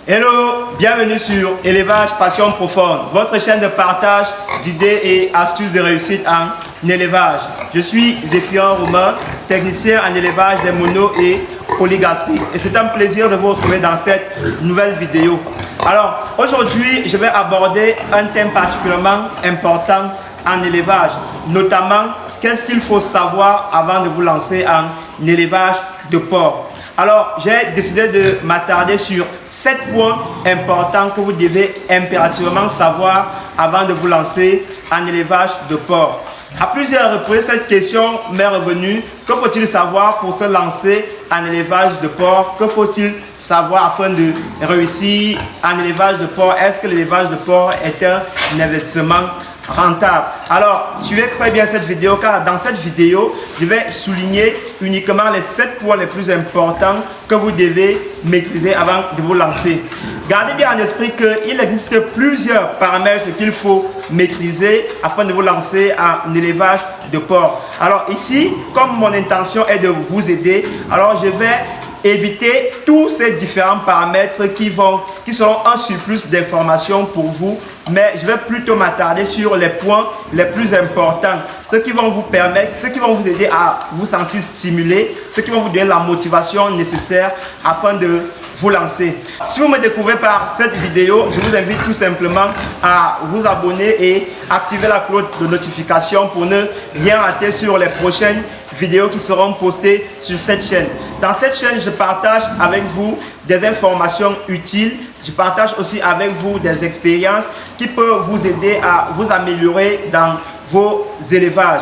Hello, bienvenue sur Élevage Passion Profonde, votre chaîne de partage d'idées et astuces de réussite en élevage. Je suis Zéphirin Romain, technicien en élevage des monos et polygastriques. Et c'est un plaisir de vous retrouver dans cette nouvelle vidéo. Alors, aujourd'hui, je vais aborder un thème particulièrement important en élevage, notamment qu'est-ce qu'il faut savoir avant de vous lancer en élevage de porc. Alors, j'ai décidé de m'attarder sur 7 points importants que vous devez impérativement savoir avant de vous lancer en élevage de porc. À plusieurs reprises, cette question m'est revenue. Que faut-il savoir pour se lancer en élevage de porc? Que faut-il savoir afin de réussir en élevage de porc? Est-ce que l'élevage de porc est un investissement rentable? Alors, suivez très bien cette vidéo car dans cette vidéo, je vais souligner uniquement les 7 points les plus importants que vous devez maîtriser avant de vous lancer. Gardez bien en esprit qu'il existe plusieurs paramètres qu'il faut maîtriser afin de vous lancer en élevage de porc. Alors ici, comme mon intention est de vous aider, alors je vais éviter tous ces différents paramètres qui seront un surplus d'informations pour vous, mais je vais plutôt m'attarder sur les points les plus importants, ceux qui vont vous permettre, ceux qui vont vous aider à vous sentir stimulé, ceux qui vont vous donner la motivation nécessaire afin de vous lancer. Si vous me découvrez par cette vidéo, je vous invite tout simplement à vous abonner et activer la cloche de notification pour ne rien rater sur les prochaines vidéos qui seront postées sur cette chaîne. Dans cette chaîne, je partage avec vous des informations utiles. Je partage aussi avec vous des expériences qui peuvent vous aider à vous améliorer dans vos élevages.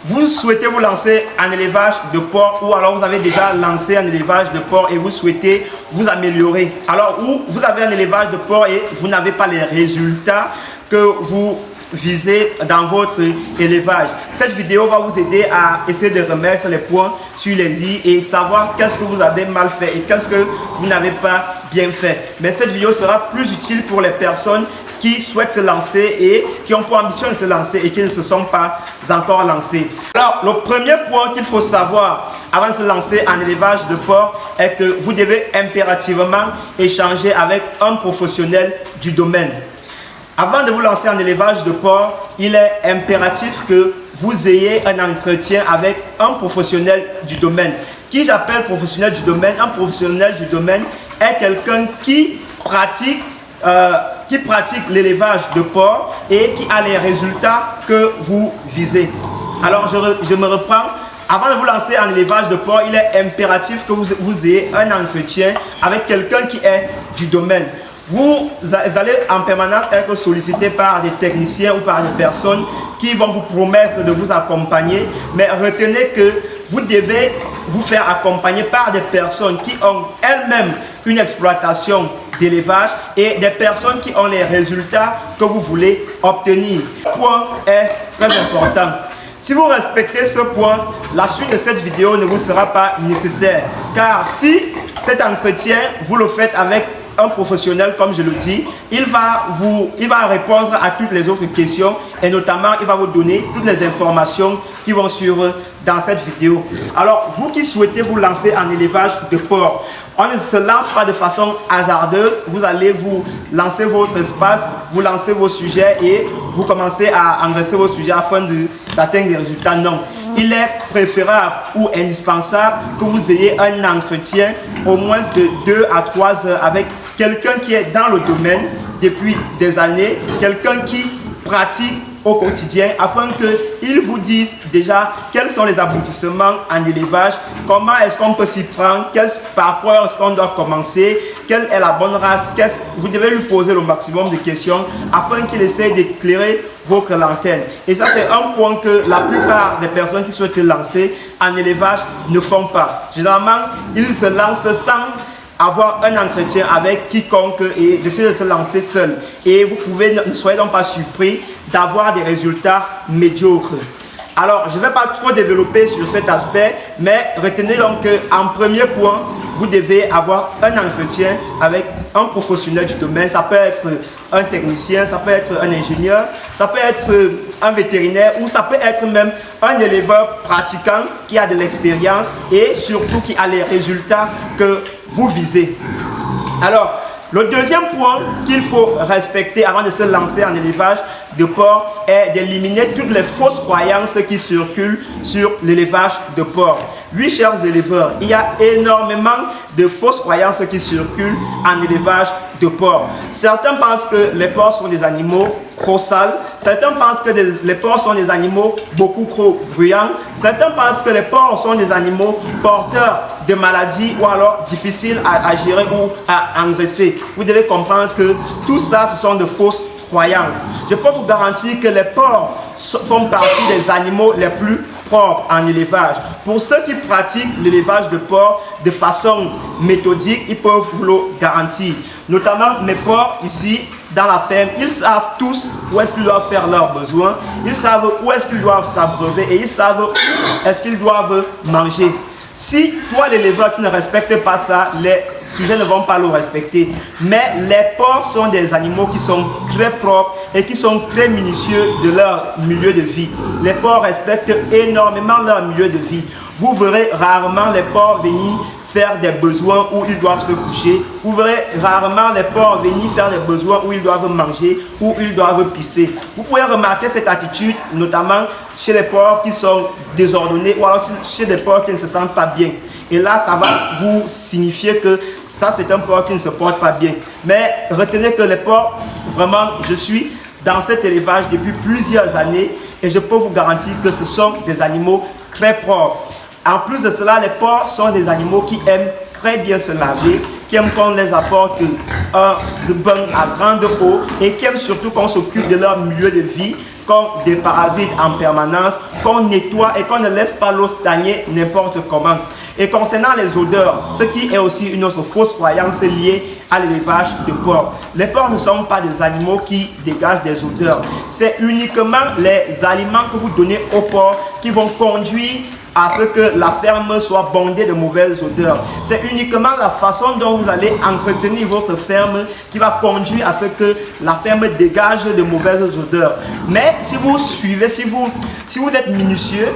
Vous souhaitez vous lancer en élevage de porc ou alors vous avez déjà lancé un élevage de porc et vous souhaitez vous améliorer. Alors, ou vous avez un élevage de porc et vous n'avez pas les résultats que vous visez dans votre élevage. Cette vidéo va vous aider à essayer de remettre les points sur les i et savoir qu'est-ce que vous avez mal fait et qu'est-ce que vous n'avez pas bien fait. Mais cette vidéo sera plus utile pour les personnes qui souhaitent se lancer et qui ont pour ambition de se lancer et qui ne se sont pas encore lancés. Alors, le premier point qu'il faut savoir avant de se lancer en élevage de porc est que vous devez impérativement échanger avec un professionnel du domaine. Avant de vous lancer en élevage de porc, il est impératif que vous ayez un entretien avec un professionnel du domaine. Qui j'appelle professionnel du domaine? Un professionnel du domaine est quelqu'un qui pratique l'élevage de porc et qui a les résultats que vous visez. Alors, je me reprends. Avant de vous lancer en élevage de porc, il est impératif que vous ayez un entretien avec quelqu'un qui est du domaine. Vous allez en permanence être sollicité par des techniciens ou par des personnes qui vont vous promettre de vous accompagner, mais retenez que vous devez vous faire accompagner par des personnes qui ont elles-mêmes une exploitation d'élevage et des personnes qui ont les résultats que vous voulez obtenir. Ce point est très important. Si vous respectez ce point, la suite de cette vidéo ne vous sera pas nécessaire. Car si cet entretien, vous le faites avec un professionnel, comme je le dis, il va répondre à toutes les autres questions et notamment il va vous donner toutes les informations qui vont suivre dans cette vidéo. Alors, vous qui souhaitez vous lancer en élevage de porc, on ne se lance pas de façon hasardeuse. Vous allez vous lancer votre espace, vous lancez vos sujets et vous commencez à engraisser vos sujets afin d'atteindre des résultats. Non. Il est préférable ou indispensable que vous ayez un entretien au moins de 2 à 3 heures avec quelqu'un qui est dans le domaine depuis des années, quelqu'un qui pratique au quotidien afin qu'il vous dise déjà quels sont les aboutissements en élevage, comment est-ce qu'on peut s'y prendre, par quoi est-ce qu'on doit commencer, quelle est la bonne race, vous devez lui poser le maximum de questions afin qu'il essaie d'éclairer votre lanterne. Et ça, c'est un point que la plupart des personnes qui souhaitent se lancer en élevage ne font pas. Généralement, ils se lancent sans avoir un entretien avec quiconque et d'essayer de se lancer seul. Et vous pouvez, ne soyez donc pas surpris d'avoir des résultats médiocres. Alors, je ne vais pas trop développer sur cet aspect, mais retenez donc qu'en premier point, vous devez avoir un entretien avec un professionnel du domaine. Ça peut être un technicien, ça peut être un ingénieur, ça peut être un vétérinaire ou ça peut être même un éleveur pratiquant qui a de l'expérience et surtout qui a les résultats que vous visez. Alors, Le deuxième point qu'il faut respecter avant de se lancer en élevage de porc est d'éliminer toutes les fausses croyances qui circulent sur l'élevage de porc. Oui, chers éleveurs, il y a énormément de fausses croyances qui circulent en élevage de porc. Certains pensent que les porcs sont des animaux trop sales. Certains pensent que les porcs sont des animaux beaucoup trop bruyants. Certains pensent que les porcs sont des animaux porteurs de maladies ou alors difficiles à gérer ou à engraisser. Vous devez comprendre que tout ça, ce sont de fausses croyances. Je peux vous garantir que les porcs font partie des animaux les plus propres en élevage. Pour ceux qui pratiquent l'élevage de porcs de façon méthodique, ils peuvent vous le garantir. Notamment mes porcs ici dans la ferme, ils savent tous où est-ce qu'ils doivent faire leurs besoins, ils savent où est-ce qu'ils doivent s'abreuver et ils savent où est-ce qu'ils doivent manger. Si toi l'éleveur tu ne respectes pas ça, les sujets ne vont pas le respecter. Mais les porcs sont des animaux qui sont très propres et qui sont très minutieux de leur milieu de vie. Les porcs respectent énormément leur milieu de vie. Vous verrez rarement les porcs venir faire des besoins où ils doivent se coucher. Vous verrez rarement les porcs venir faire des besoins où ils doivent manger, où ils doivent pisser. Vous pouvez remarquer cette attitude, notamment chez les porcs qui sont désordonnés ou alors chez des porcs qui ne se sentent pas bien. Et là, ça va vous signifier que ça, c'est un porc qui ne se porte pas bien. Mais retenez que les porcs, vraiment, je suis dans cet élevage depuis plusieurs années et je peux vous garantir que ce sont des animaux très propres. En plus de cela, les porcs sont des animaux qui aiment très bien se laver, qui aiment qu'on les apporte un bain à grande eau et qui aiment surtout qu'on s'occupe de leur milieu de vie, qu'on déparasite en permanence, qu'on nettoie et qu'on ne laisse pas l'eau stagner n'importe comment. Et concernant les odeurs, ce qui est aussi une autre fausse croyance liée à l'élevage de porcs. Les porcs ne sont pas des animaux qui dégagent des odeurs. C'est uniquement les aliments que vous donnez aux porcs qui vont conduire à ce que la ferme soit bondée de mauvaises odeurs. C'est uniquement la façon dont vous allez entretenir votre ferme qui va conduire à ce que la ferme dégage de mauvaises odeurs. Mais si vous suivez, si vous êtes minutieux,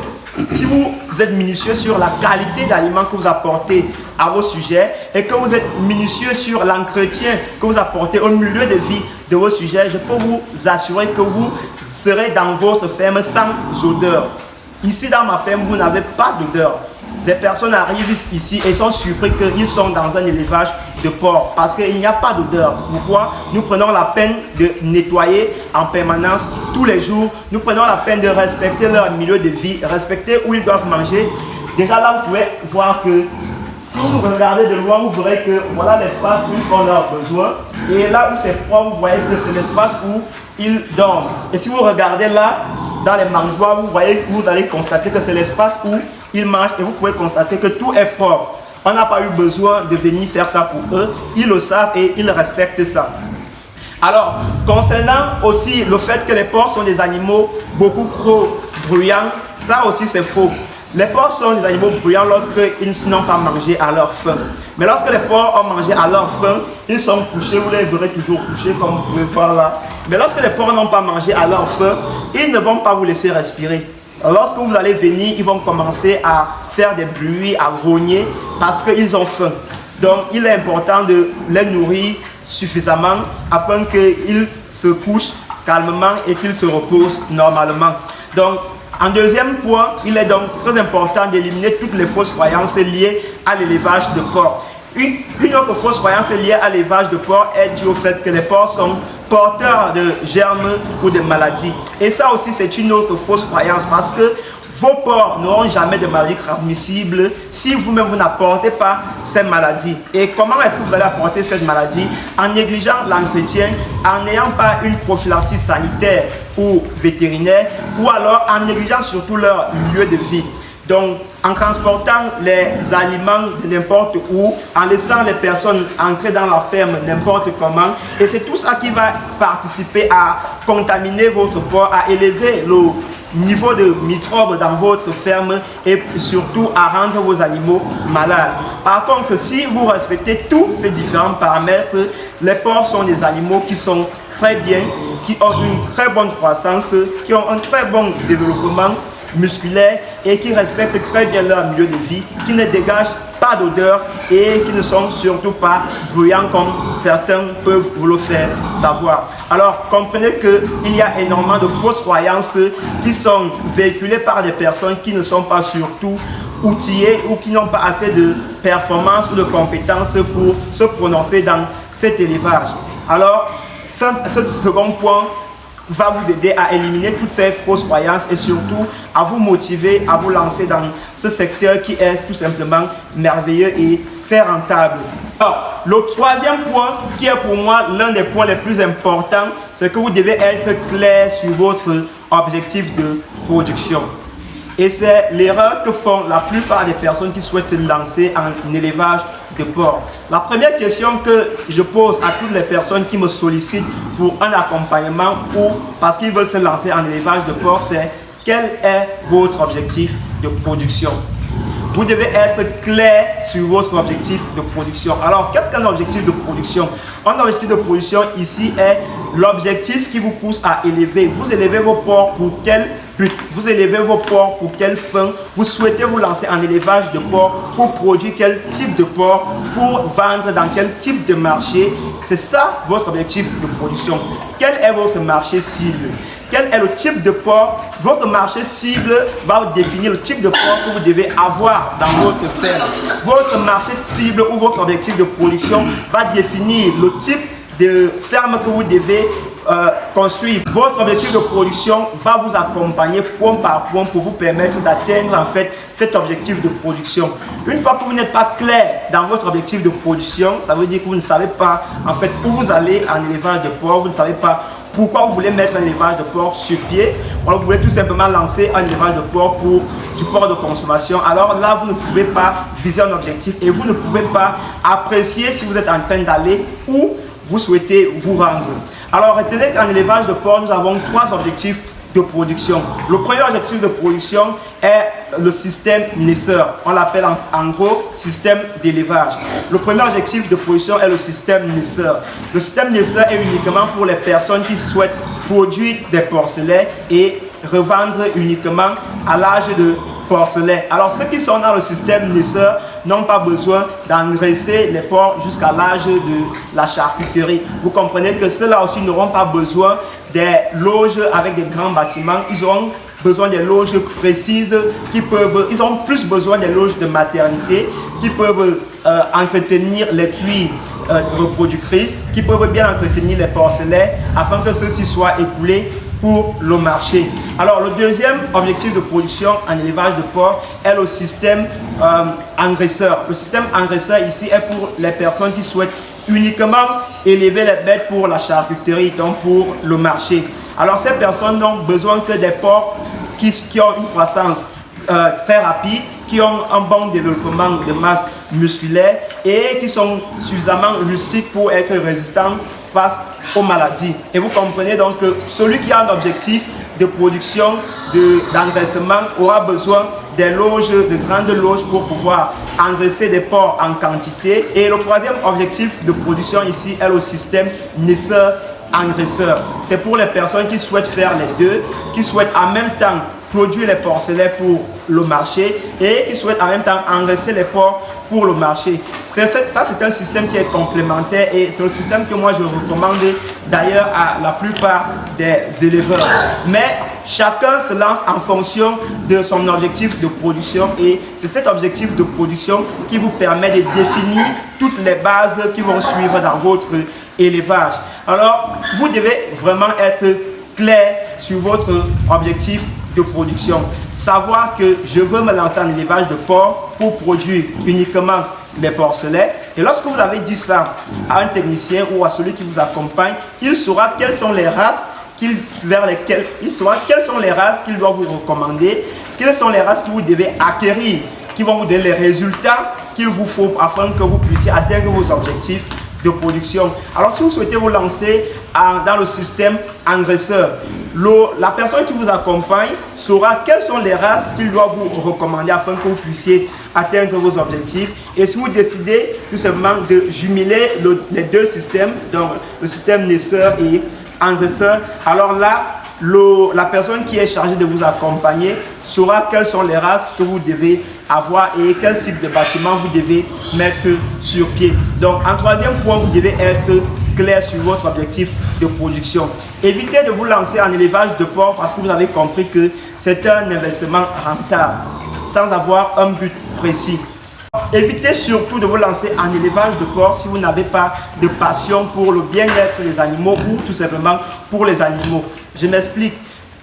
si vous êtes minutieux sur la qualité d'aliments que vous apportez à vos sujets et que vous êtes minutieux sur l'entretien que vous apportez au milieu de vie de vos sujets, je peux vous assurer que vous serez dans votre ferme sans odeur. Ici dans ma ferme, vous n'avez pas d'odeur. Des personnes arrivent ici et sont surpris qu'ils sont dans un élevage de porc parce qu'il n'y a pas d'odeur. Pourquoi? Nous prenons la peine de nettoyer en permanence tous les jours. Nous prenons la peine de respecter leur milieu de vie, respecter où ils doivent manger. Déjà là, vous pouvez voir que si vous regardez de loin, vous verrez que voilà l'espace où ils font leurs besoins. Et là où c'est propre, vous voyez que c'est l'espace où ils dorment. Et si vous regardez là, dans les mangeoires, vous allez constater que c'est l'espace où ils mangent et vous pouvez constater que tout est propre. On n'a pas eu besoin de venir faire ça pour eux. Ils le savent et ils respectent ça. Alors, concernant aussi le fait que les porcs sont des animaux beaucoup trop bruyants, ça aussi c'est faux. Les porcs sont des animaux bruyants lorsqu'ils n'ont pas mangé à leur faim. Mais lorsque les porcs ont mangé à leur faim, ils sont couchés, vous les verrez toujours couchés comme vous pouvez voir là. Mais lorsque les porcs n'ont pas mangé à leur faim, ils ne vont pas vous laisser respirer. Lorsque vous allez venir, ils vont commencer à faire des bruits, à grogner parce qu'ils ont faim. Donc il est important de les nourrir suffisamment afin qu'ils se couchent calmement et qu'ils se reposent normalement. Donc, en deuxième point, il est donc très important d'éliminer toutes les fausses croyances liées à l'élevage de porcs. Une autre fausse croyance liée à l'élevage de porcs est due au fait que les porcs sont porteurs de germes ou de maladies. Et ça aussi, c'est une autre fausse croyance parce que vos porcs n'auront jamais de maladies transmissibles si vous-même vous n'apportez pas ces maladies. Et comment est-ce que vous allez apporter cette maladie? En négligeant l'entretien, en n'ayant pas une prophylaxie sanitaire ou vétérinaire, ou alors en négligeant surtout leur lieu de vie. Donc, en transportant les aliments de n'importe où, en laissant les personnes entrer dans la ferme n'importe comment, et c'est tout ça qui va participer à contaminer votre porc, à élever le niveau de microbes dans votre ferme et surtout à rendre vos animaux malades. Par contre, si vous respectez tous ces différents paramètres, les porcs sont des animaux qui sont très bien, qui ont une très bonne croissance, qui ont un très bon développement musculaires et qui respectent très bien leur milieu de vie, qui ne dégagent pas d'odeur et qui ne sont surtout pas bruyants comme certains peuvent vous le faire savoir. Alors comprenez qu'il y a énormément de fausses croyances qui sont véhiculées par des personnes qui ne sont pas surtout outillés ou qui n'ont pas assez de performance ou de compétences pour se prononcer dans cet élevage. Alors, ce second point va vous aider à éliminer toutes ces fausses croyances et surtout à vous motiver à vous lancer dans ce secteur qui est tout simplement merveilleux et très rentable. Alors, le troisième point qui est pour moi l'un des points les plus importants, c'est que vous devez être clair sur votre objectif de production. Et c'est l'erreur que font la plupart des personnes qui souhaitent se lancer en élevage de porc. La première question que je pose à toutes les personnes qui me sollicitent pour un accompagnement ou parce qu'ils veulent se lancer en élevage de porc, c'est quel est votre objectif de production? Vous devez être clair sur votre objectif de production. Alors, qu'est-ce qu'un objectif de production? Un objectif de production ici est l'objectif qui vous pousse à élever. Vous élevez vos porcs pour quel but? Vous élevez vos porcs pour quelle fin? Vous souhaitez vous lancer en élevage de porcs pour produire quel type de porc? Pour vendre dans quel type de marché? C'est ça votre objectif de production. Quel est votre marché cible? Quel est le type de porc? Votre marché cible va définir le type de porc que vous devez avoir dans votre ferme. Votre marché cible ou votre objectif de production va définir le type de ferme que vous devez construire. Votre objectif de production va vous accompagner point par point pour vous permettre d'atteindre en fait cet objectif de production. Une fois que vous n'êtes pas clair dans votre objectif de production, ça veut dire que vous ne savez pas en fait où vous allez en élevage de porc, vous ne savez pas pourquoi vous voulez mettre un élevage de porc sur pied. Alors vous voulez tout simplement lancer un élevage de porc pour du porc de consommation. Alors là, vous ne pouvez pas viser un objectif et vous ne pouvez pas apprécier si vous êtes en train d'aller où vous souhaitez vous rendre. Alors retenez qu'en élevage de porc, nous avons trois objectifs de production. Le premier objectif de production est le système naisseur. On l'appelle en gros système d'élevage. Le premier objectif de production est le système naisseur. Le système naisseur est uniquement pour les personnes qui souhaitent produire des porcelets et revendre uniquement à l'âge de porcelet. Alors ceux qui sont dans le système naisseur n'ont pas besoin d'engraisser les porcs jusqu'à l'âge de la charcuterie. Vous comprenez que ceux-là aussi n'auront pas besoin des loges avec des grands bâtiments. Ils auront besoin des loges précises ils ont plus besoin des loges de maternité qui peuvent entretenir les truies reproductrices, qui peuvent bien entretenir les porcelets afin que ceux-ci soient écoulés pour le marché. Alors le deuxième objectif de production en élevage de porc est le système engraisseur. Le système engraisseur ici est pour les personnes qui souhaitent uniquement élever les bêtes pour la charcuterie, donc pour le marché. Alors ces personnes n'ont besoin que des porcs qui ont une croissance très rapide, qui ont un bon développement de masse musculaire et qui sont suffisamment rustiques pour être résistants face aux maladies. Et vous comprenez donc que celui qui a un objectif de production, d'engraissement aura besoin des loges, de grandes loges pour pouvoir engraisser des porcs en quantité. Et le troisième objectif de production ici est le système naisseur-engraisseur. C'est pour les personnes qui souhaitent faire les deux, qui souhaitent en même temps produire les porcelets pour le marché et qui souhaitent en même temps engraisser les porcs pour le marché. Ça, c'est un système qui est complémentaire et c'est le système que moi je recommande d'ailleurs à la plupart des éleveurs. Mais chacun se lance en fonction de son objectif de production et c'est cet objectif de production qui vous permet de définir toutes les bases qui vont suivre dans votre élevage. Alors, vous devez vraiment être clair sur votre objectif de production. Savoir que je veux me lancer en élevage de porc pour produire uniquement les porcelets. Et lorsque vous avez dit ça à un technicien ou à celui qui vous accompagne, il saura quelles sont les races qu'il doit vous recommander, quelles sont les races que vous devez acquérir, qui vont vous donner les résultats qu'il vous faut afin que vous puissiez atteindre vos objectifs de production. Alors si vous souhaitez vous lancer dans le système engraisseur, la personne qui vous accompagne saura quelles sont les races qu'il doit vous recommander afin que vous puissiez atteindre vos objectifs. Et si vous décidez tout simplement de jumeler les deux systèmes, donc le système naisseur et engraisseur, alors là, la personne qui est chargée de vous accompagner saura quelles sont les races que vous devez avoir et quel type de bâtiment vous devez mettre sur pied. Donc, en troisième point, vous devez être clair sur votre objectif de production. Évitez de vous lancer en élevage de porc parce que vous avez compris que c'est un investissement rentable sans avoir un but précis. Évitez surtout de vous lancer en élevage de porc si vous n'avez pas de passion pour le bien-être des animaux ou tout simplement pour les animaux. Je m'explique.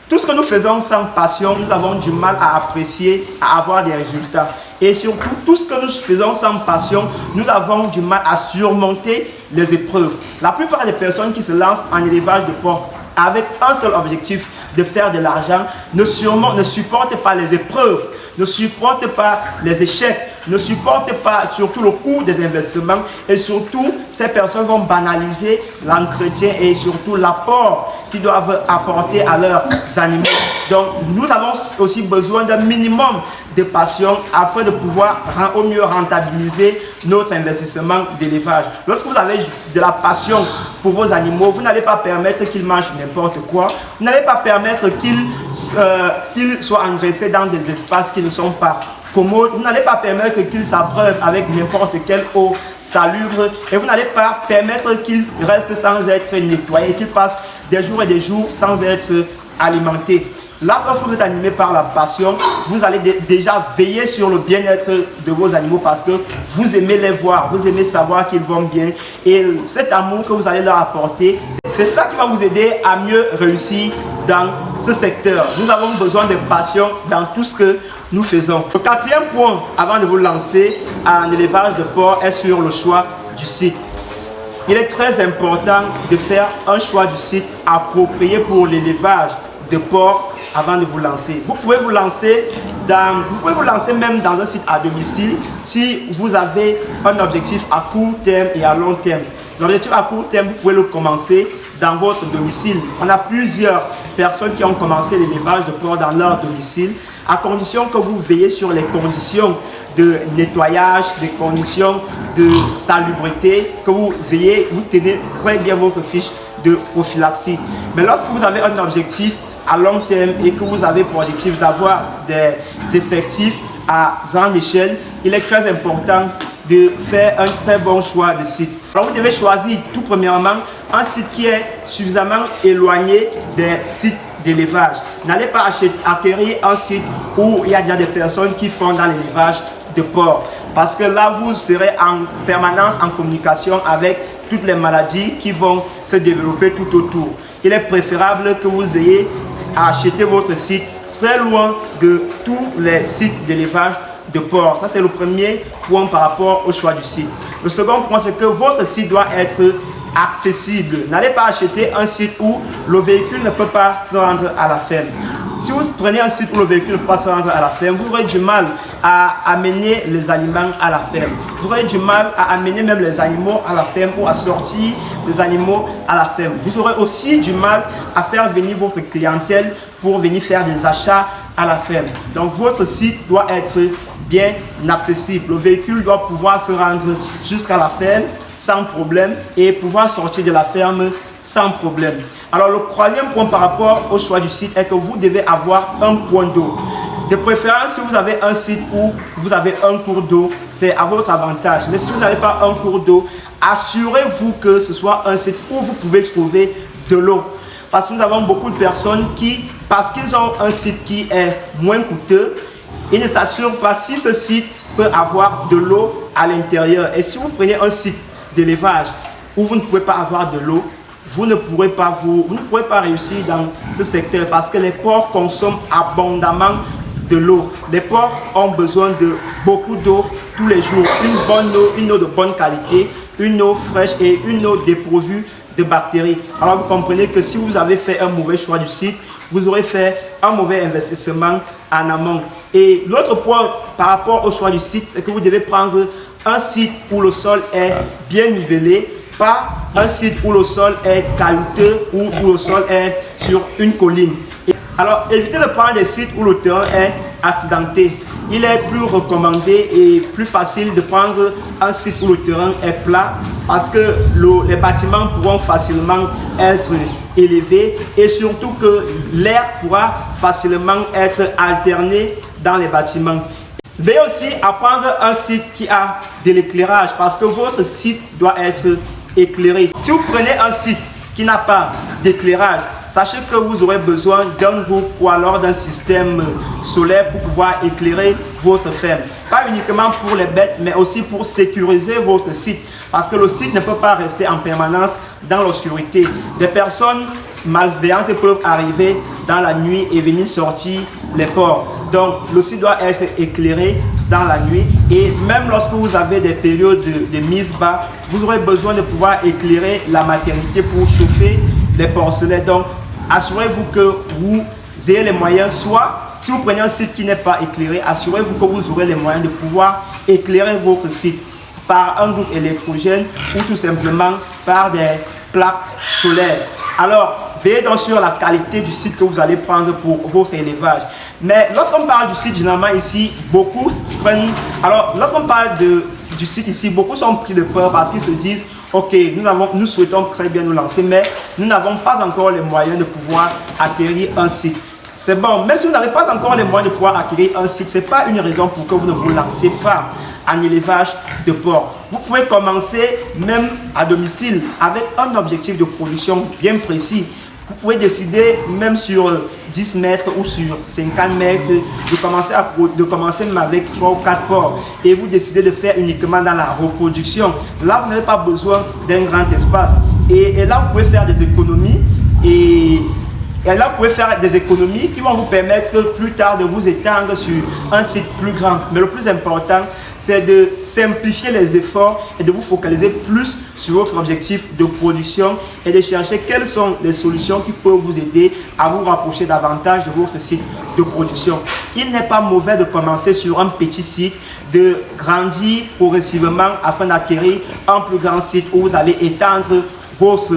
Tout ce que nous faisons sans passion, nous avons du mal à apprécier, à avoir des résultats. Et surtout, tout ce que nous faisons sans passion, nous avons du mal à surmonter les épreuves. La plupart des personnes qui se lancent en élevage de porc avec un seul objectif de faire de l'argent ne supportent pas les épreuves, ne supportent pas les échecs, ne supportent pas surtout le coût des investissements et surtout ces personnes vont banaliser l'entretien et surtout l'apport qu'ils doivent apporter à leurs animaux. Donc nous avons aussi besoin d'un minimum de passion afin de pouvoir au mieux rentabiliser notre investissement d'élevage. Lorsque vous avez de la passion pour vos animaux, vous n'allez pas permettre qu'ils mangent n'importe quoi, vous n'allez pas permettre qu'ils soient engraissés dans des espaces qui ne sont pas commodes, vous n'allez pas permettre qu'ils s'abreuvent avec n'importe quelle eau salubre et vous n'allez pas permettre qu'ils restent sans être nettoyés, qu'ils passent des jours et des jours sans être alimentés. Là, lorsque vous êtes animé par la passion, vous allez déjà veiller sur le bien-être de vos animaux parce que vous aimez les voir, vous aimez savoir qu'ils vont bien. Et cet amour que vous allez leur apporter, c'est ça qui va vous aider à mieux réussir dans ce secteur. Nous avons besoin de passion dans tout ce que nous faisons. Le quatrième point, avant de vous lancer en élevage de porc, est sur le choix du site. Il est très important de faire un choix du site approprié pour l'élevage de porc avant de vous lancer. Vous pouvez vous lancer même dans un site à domicile si vous avez un objectif à court terme et à long terme. L'objectif à court terme, vous pouvez le commencer dans votre domicile. On a plusieurs personnes qui ont commencé l'élevage de porc dans leur domicile, à condition que vous veillez sur les conditions de nettoyage, des conditions de salubrité, que vous veillez, vous tenez très bien votre fiche de prophylaxie. Mais lorsque vous avez un objectif à long terme et que vous avez pour objectif d'avoir des effectifs à grande échelle, il est très important de faire un très bon choix de site. Alors vous devez choisir tout premièrement un site qui est suffisamment éloigné des sites d'élevage. N'allez pas acquérir un site où il y a déjà des personnes qui font dans l'élevage de porc. Parce que là, vous serez en permanence en communication avec toutes les maladies qui vont se développer tout autour. Il est préférable que vous ayez acheté votre site très loin de tous les sites d'élevage de porc. Ça, c'est le premier point par rapport au choix du site. Le second point, c'est que votre site doit être accessible. N'allez pas acheter un site où le véhicule ne peut pas se rendre à la ferme. Si vous prenez un site où le véhicule ne peut pas se rendre à la ferme, vous aurez du mal à amener les aliments à la ferme. Vous aurez du mal à amener même les animaux à la ferme ou à sortir les animaux à la ferme. Vous aurez aussi du mal à faire venir votre clientèle pour venir faire des achats à la ferme. Donc votre site doit être bien accessible. Le véhicule doit pouvoir se rendre jusqu'à la ferme sans problème et pouvoir sortir de la ferme sans problème. Alors le troisième point par rapport au choix du site est que vous devez avoir un point d'eau. De préférence, si vous avez un site où vous avez un cours d'eau, c'est à votre avantage. Mais si vous n'avez pas un cours d'eau, assurez-vous que ce soit un site où vous pouvez trouver de l'eau. Parce que nous avons beaucoup de personnes qui, parce qu'ils ont un site qui est moins coûteux, ils ne s'assurent pas si ce site peut avoir de l'eau à l'intérieur. Et si vous prenez un site d'élevage où vous ne pouvez pas avoir de l'eau, vous ne pourrez pas réussir dans ce secteur parce que les porcs consomment abondamment de l'eau. Les porcs ont besoin de beaucoup d'eau tous les jours. Une bonne eau, une eau de bonne qualité, une eau fraîche et une eau dépourvue de bactéries. Alors vous comprenez que si vous avez fait un mauvais choix du site, vous aurez fait un mauvais investissement en amont. Et l'autre point par rapport au choix du site, c'est que vous devez prendre un site où le sol est bien nivelé, pas un site où le sol est caillouteux ou où le sol est sur une colline. Alors évitez de prendre des sites où le terrain est accidenté. Il est plus recommandé et plus facile de prendre un site où le terrain est plat parce que les bâtiments pourront facilement être élevés et surtout que l'air pourra facilement être alterné dans les bâtiments. Veuillez aussi apprendre un site qui a de l'éclairage parce que votre site doit être éclairé. Si vous prenez un site qui n'a pas d'éclairage, sachez que vous aurez besoin d'un groupe ou alors d'un système solaire pour pouvoir éclairer votre ferme. Pas uniquement pour les bêtes, mais aussi pour sécuriser votre site. Parce que le site ne peut pas rester en permanence dans l'obscurité. Des personnes malveillantes peuvent arriver dans la nuit et venir sortir les porcs. Donc le site doit être éclairé dans la nuit et même lorsque vous avez des périodes de mise bas, vous aurez besoin de pouvoir éclairer la maternité pour chauffer les porcelets. Donc assurez-vous que vous ayez les moyens, soit si vous prenez un site qui n'est pas éclairé, assurez-vous que vous aurez les moyens de pouvoir éclairer votre site par un groupe électrogène ou tout simplement par des plaques solaires. Alors, veillez donc sur la qualité du site que vous allez prendre pour votre élevage. Mais lorsqu'on parle du site, généralement ici, beaucoup prennent... Alors, lorsqu'on parle du site ici, beaucoup sont pris de peur parce qu'ils se disent ok, nous souhaitons très bien nous lancer, mais nous n'avons pas encore les moyens de pouvoir acquérir un site. C'est bon, même si vous n'avez pas encore les moyens de pouvoir acquérir un site, ce n'est pas une raison pour que vous ne vous lancez pas en élevage de porc. Vous pouvez commencer même à domicile avec un objectif de production bien précis. Vous pouvez décider même sur 10 mètres ou sur 50 mètres de commencer même avec 3 ou 4 porcs et vous décidez de faire uniquement dans la reproduction. Là, vous n'avez pas besoin d'un grand espace et là, vous pouvez faire des économies et là, vous pouvez faire des économies qui vont vous permettre plus tard de vous étendre sur un site plus grand. Mais le plus important, c'est de simplifier les efforts et de vous focaliser plus sur votre objectif de production et de chercher quelles sont les solutions qui peuvent vous aider à vous rapprocher davantage de votre site de production. Il n'est pas mauvais de commencer sur un petit site, de grandir progressivement afin d'acquérir un plus grand site où vous allez étendre votre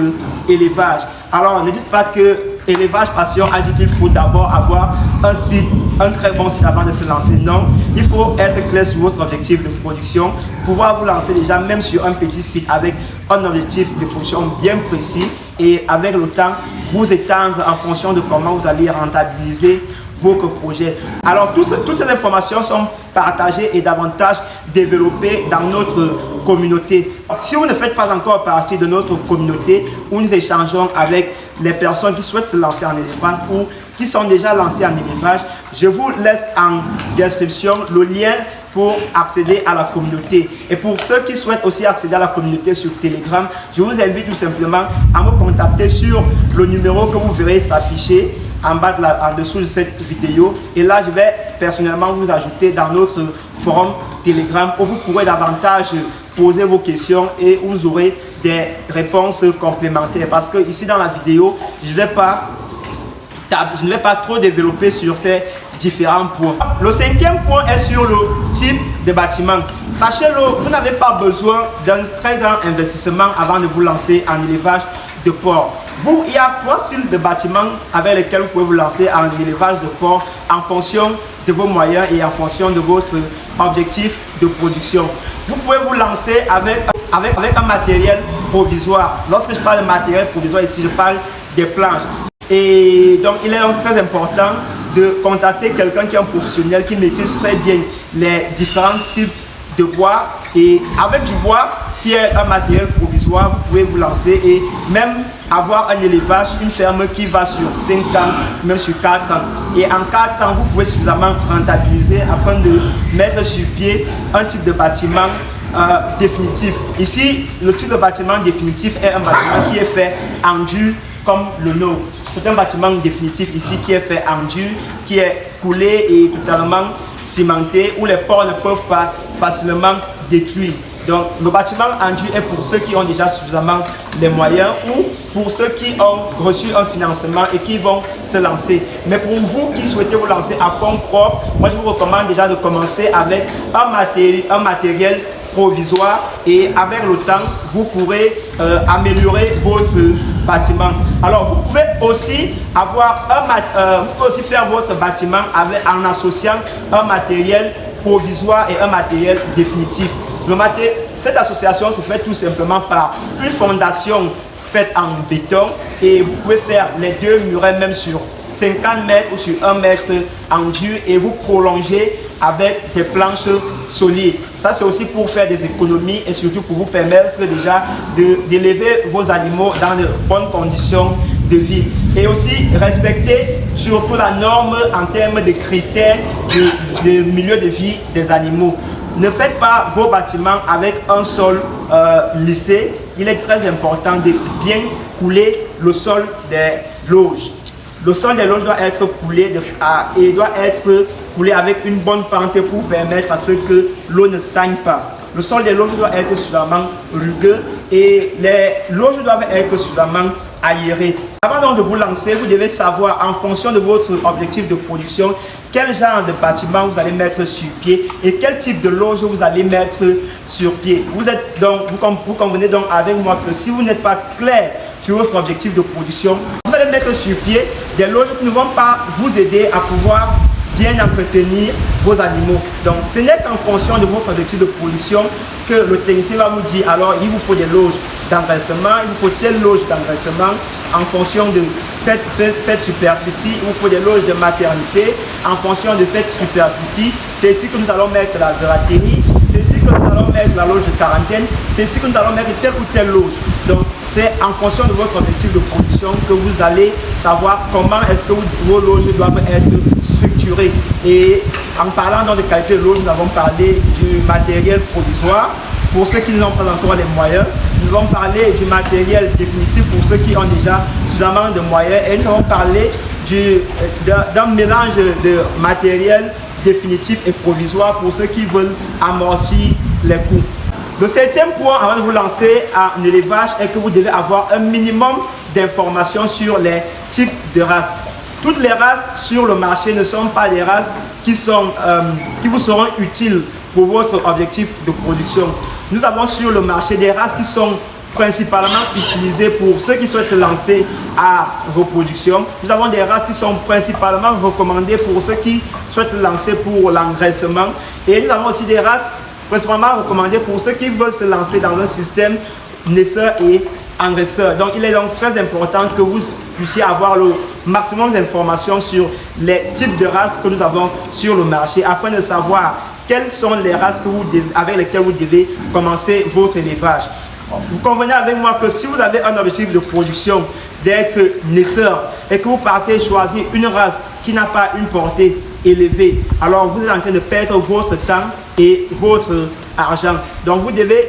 élevage. Alors, ne dites pas que Élevage Passion a dit qu'il faut d'abord avoir un site, un très bon site avant de se lancer. Non, il faut être clair sur votre objectif de production, pouvoir vous lancer déjà même sur un petit site avec un objectif de production bien précis et avec le temps vous étendre en fonction de comment vous allez rentabiliser votre projet. Alors toutes ces informations sont partagées et davantage développées dans notre communauté. Si vous ne faites pas encore partie de notre communauté où nous échangeons avec les personnes qui souhaitent se lancer en élevage ou qui sont déjà lancées en élevage, je vous laisse en description le lien pour accéder à la communauté. Et pour ceux qui souhaitent aussi accéder à la communauté sur Telegram, je vous invite tout simplement à me contacter sur le numéro que vous verrez s'afficher en bas en dessous de cette vidéo. Et là, je vais personnellement vous ajouter dans notre forum Telegram où vous pourrez davantage poser vos questions et vous aurez des réponses complémentaires. Parce que ici dans la vidéo, je ne vais pas trop développer sur ces différents points. Le cinquième point est sur le type de bâtiment. Sachez-le, vous n'avez pas besoin d'un très grand investissement avant de vous lancer en élevage de porc. Il y a 3 styles de bâtiments avec lesquels vous pouvez vous lancer en élevage de porc en fonction de vos moyens et en fonction de votre objectif de production. Vous pouvez vous lancer avec un matériel provisoire. Lorsque je parle de matériel provisoire ici, je parle des planches. Et donc, il est donc très important de contacter quelqu'un qui est un professionnel qui maîtrise très bien les différents types de bois. Et avec du bois, qui est un matériel provisoire, vous pouvez vous lancer et même avoir un élevage, une ferme qui va sur 5 ans, même sur 4 ans. Et en 4 ans, vous pouvez suffisamment rentabiliser afin de mettre sur pied un type de bâtiment définitif. Ici, le type de bâtiment définitif est un bâtiment qui est fait en dur comme le nôtre. C'est un bâtiment définitif ici qui est fait en dur, qui est coulé et totalement cimenté, où les porcs ne peuvent pas facilement détruire. Donc, le bâtiment en dur est pour ceux qui ont déjà suffisamment les moyens ou pour ceux qui ont reçu un financement et qui vont se lancer. Mais pour vous qui souhaitez vous lancer à fond propre, moi je vous recommande déjà de commencer avec un matériel provisoire et avec le temps, vous pourrez améliorer votre bâtiment. Alors vous pouvez aussi avoir vous pouvez aussi faire votre bâtiment en associant un matériel provisoire et un matériel définitif. Cette association se fait tout simplement par une fondation faite en béton et vous pouvez faire les deux murets même sur 50 mètres ou sur 1 mètre en dur et vous prolonger avec des planches solides. Ça c'est aussi pour faire des économies et surtout pour vous permettre déjà d'élever vos animaux dans de bonnes conditions de vie. Et aussi respecter surtout la norme en termes de critères de milieu de vie des animaux. Ne faites pas vos bâtiments avec un sol lissé. Il est très important de bien couler le sol des loges. Le sol des loges doit être coulé et doit être coulé avec une bonne pente pour permettre à ce que l'eau ne stagne pas. Le sol des loges doit être suffisamment rugueux et les loges doivent être suffisamment aérées. Avant donc de vous lancer, vous devez savoir en fonction de votre objectif de production quel genre de bâtiment vous allez mettre sur pied et quel type de loge vous allez mettre sur pied. Vous convenez donc avec moi que si vous n'êtes pas clair sur votre objectif de production, vous allez mettre sur pied des loges qui ne vont pas vous aider à pouvoir bien entretenir vos animaux. Donc ce n'est qu'en fonction de votre objectif de production que le technicien va vous dire alors il vous faut des loges d'engraissement, il vous faut telle loge d'engraissement en fonction de cette superficie, il vous faut des loges de maternité en fonction de cette superficie. C'est ici que nous allons mettre la verraterie, c'est ici que nous allons mettre la loge de quarantaine, c'est ici que nous allons mettre telle ou telle loge. Donc c'est en fonction de votre objectif de production que vous allez savoir comment est-ce que vos loges doivent être structurées. Et en parlant donc de qualité de loge, nous avons parlé du matériel provisoire pour ceux qui n'ont pas encore les moyens. Nous allons parler du matériel définitif pour ceux qui ont déjà suffisamment de moyens. Et nous allons parler d'un mélange de matériel définitif et provisoire pour ceux qui veulent amortir les coûts. Le 7e point avant de vous lancer en élevage est que vous devez avoir un minimum d'informations sur les types de races. Toutes les races sur le marché ne sont pas des races qui vous seront utiles pour votre objectif de production. Nous avons sur le marché des races qui sont principalement utilisées pour ceux qui souhaitent se lancer à reproduction. Nous avons des races qui sont principalement recommandées pour ceux qui souhaitent se lancer pour l'engraissement. Et nous avons aussi des races principalement recommandées pour ceux qui veulent se lancer dans un système naisseur et engraisseur. Donc il est donc très important que vous puissiez avoir le maximum d'informations sur les types de races que nous avons sur le marché afin de savoir quelles sont les races avec lesquelles vous devez commencer votre élevage. Vous convenez avec moi que si vous avez un objectif de production d'être naisseur et que vous partez choisir une race qui n'a pas une portée élevée, alors vous êtes en train de perdre votre temps et votre argent. Donc vous devez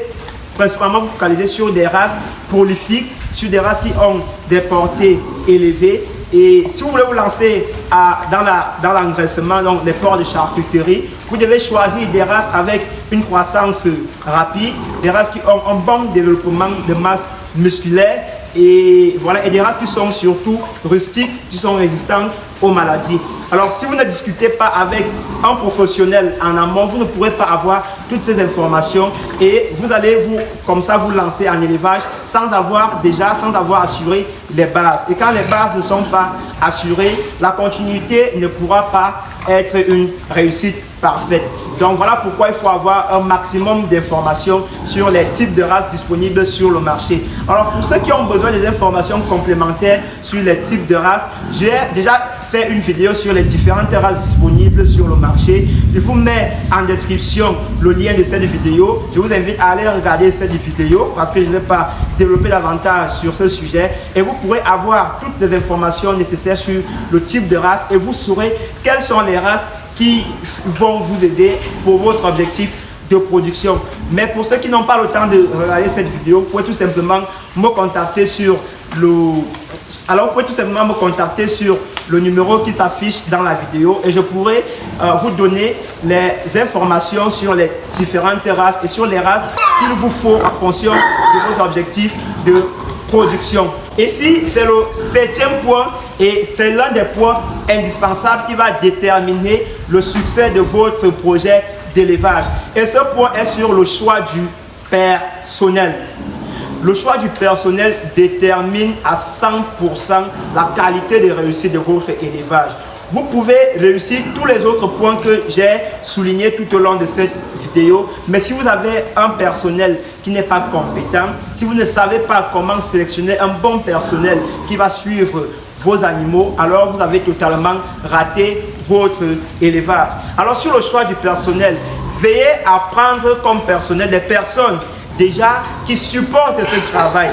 principalement vous focaliser sur des races prolifiques, sur des races qui ont des portées élevées. Et si vous voulez vous lancer dans l'engraissement, donc les porcs de charcuterie, vous devez choisir des races avec une croissance rapide, des races qui ont un bon développement de masse musculaire et voilà, et des races qui sont surtout rustiques, qui sont résistantes aux maladies. Alors si vous ne discutez pas avec un professionnel en amont, vous ne pourrez pas avoir toutes ces informations et vous allez comme ça vous lancer en élevage sans avoir assuré les bases. Et quand les bases ne sont pas assurées, la continuité ne pourra pas être une réussite parfaite. Donc voilà pourquoi il faut avoir un maximum d'informations sur les types de races disponibles sur le marché. Alors pour ceux qui ont besoin des informations complémentaires sur les types de races, j'ai déjà fait une vidéo sur les différentes races disponibles sur le marché. Je vous mets en description le lien de cette vidéo. Je vous invite à aller regarder cette vidéo parce que je ne vais pas développer davantage sur ce sujet et vous pourrez avoir toutes les informations nécessaires sur le type de race et vous saurez quelles sont les races qui vont vous aider pour votre objectif de production. Mais pour ceux qui n'ont pas le temps de regarder cette vidéo, vous pouvez tout simplement me contacter sur le numéro qui s'affiche dans la vidéo et je pourrai vous donner les informations sur les différentes races et sur les races qu'il vous faut en fonction de vos objectifs de production. Ici, c'est le 7e point et c'est l'un des points indispensables qui va déterminer le succès de votre projet d'élevage. Et ce point est sur le choix du personnel. Le choix du personnel détermine à 100% la qualité de réussite de votre élevage. Vous pouvez réussir tous les autres points que j'ai soulignés tout au long de cette vidéo, mais si vous avez un personnel qui n'est pas compétent, si vous ne savez pas comment sélectionner un bon personnel qui va suivre vos animaux, alors vous avez totalement raté votre élevage. Alors sur le choix du personnel, veillez à prendre comme personnel des personnes déjà qui supportent ce travail.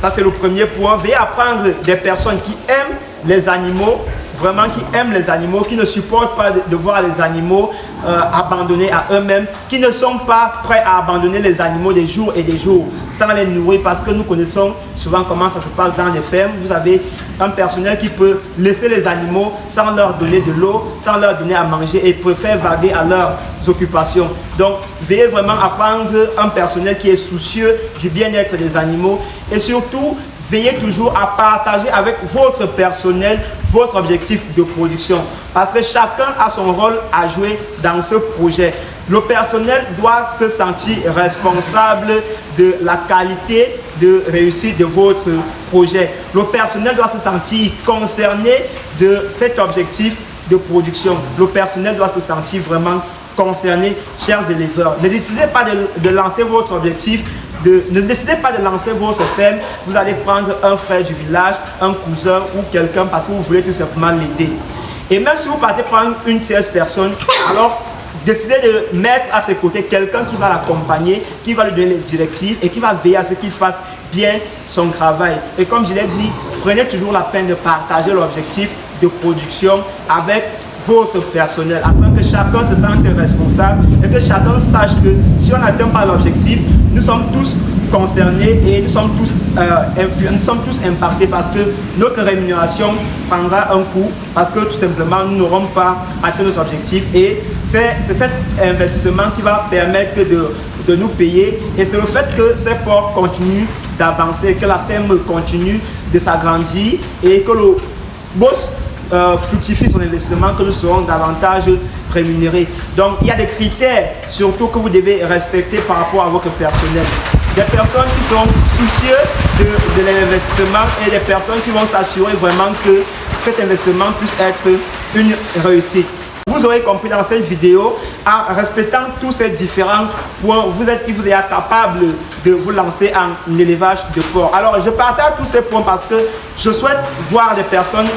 Ça c'est le premier point. Veillez à prendre des personnes qui aiment les animaux, vraiment qui aiment les animaux, qui ne supportent pas de voir les animaux abandonnés à eux-mêmes, qui ne sont pas prêts à abandonner les animaux des jours et des jours sans les nourrir, parce que nous connaissons souvent comment ça se passe dans les fermes. Vous avez un personnel qui peut laisser les animaux sans leur donner de l'eau, sans leur donner à manger et préfère vaguer à leurs occupations. Donc, veillez vraiment à prendre un personnel qui est soucieux du bien-être des animaux et surtout, veillez toujours à partager avec votre personnel votre objectif de production parce que chacun a son rôle à jouer dans ce projet. Le personnel doit se sentir responsable de la qualité de réussite de votre projet. Le personnel doit se sentir concerné de cet objectif de production. Le personnel doit se sentir vraiment concerné, chers éleveurs. Ne décidez pas de lancer votre objectif. Ne décidez pas de lancer votre ferme, vous allez prendre un frère du village, un cousin ou quelqu'un parce que vous voulez tout simplement l'aider. Et même si vous partez prendre une tierce personne, alors décidez de mettre à ses côtés quelqu'un qui va l'accompagner, qui va lui donner les directives et qui va veiller à ce qu'il fasse bien son travail. Et comme je l'ai dit, prenez toujours la peine de partager l'objectif de production avec votre personnel afin que chacun se sente responsable et que chacun sache que si on n'atteint pas l'objectif, nous sommes tous concernés et nous sommes tous influents, nous sommes tous impactés parce que notre rémunération prendra un coup parce que tout simplement nous n'aurons pas atteint notre objectif et c'est cet investissement qui va permettre de nous payer et c'est le fait que ces porcs continuent d'avancer, que la ferme continue de s'agrandir et que le boss fructifie son investissement que nous serons davantage rémunérés. Donc il y a des critères surtout que vous devez respecter par rapport à votre personnel. Des personnes qui sont soucieuses de l'investissement et des personnes qui vont s'assurer vraiment que cet investissement puisse être une réussite. Vous aurez compris dans cette vidéo, en respectant tous ces différents points, vous êtes capable de vous lancer en élevage de porc. Alors, je partage tous ces points parce que je souhaite voir des personnes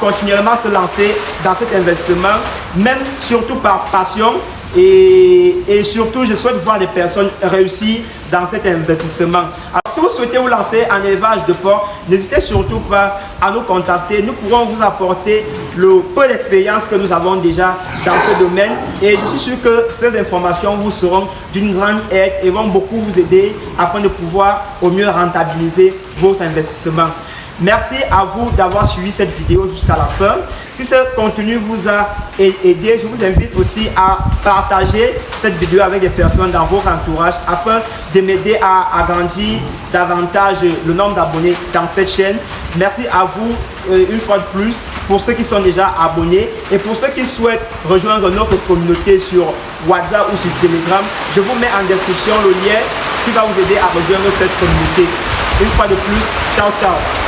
continuellement se lancer dans cet investissement, même surtout par passion. Et surtout, je souhaite voir des personnes réussir dans cet investissement. Alors, si vous souhaitez vous lancer en élevage de porc, n'hésitez surtout pas à nous contacter. Nous pourrons vous apporter le peu d'expérience que nous avons déjà dans ce domaine. Et je suis sûr que ces informations vous seront d'une grande aide et vont beaucoup vous aider afin de pouvoir au mieux rentabiliser votre investissement. Merci à vous d'avoir suivi cette vidéo jusqu'à la fin. Si ce contenu vous a aidé, je vous invite aussi à partager cette vidéo avec des personnes dans votre entourage afin de m'aider à agrandir davantage le nombre d'abonnés dans cette chaîne. Merci à vous une fois de plus pour ceux qui sont déjà abonnés et pour ceux qui souhaitent rejoindre notre communauté sur WhatsApp ou sur Telegram. Je vous mets en description le lien qui va vous aider à rejoindre cette communauté. Une fois de plus, ciao ciao.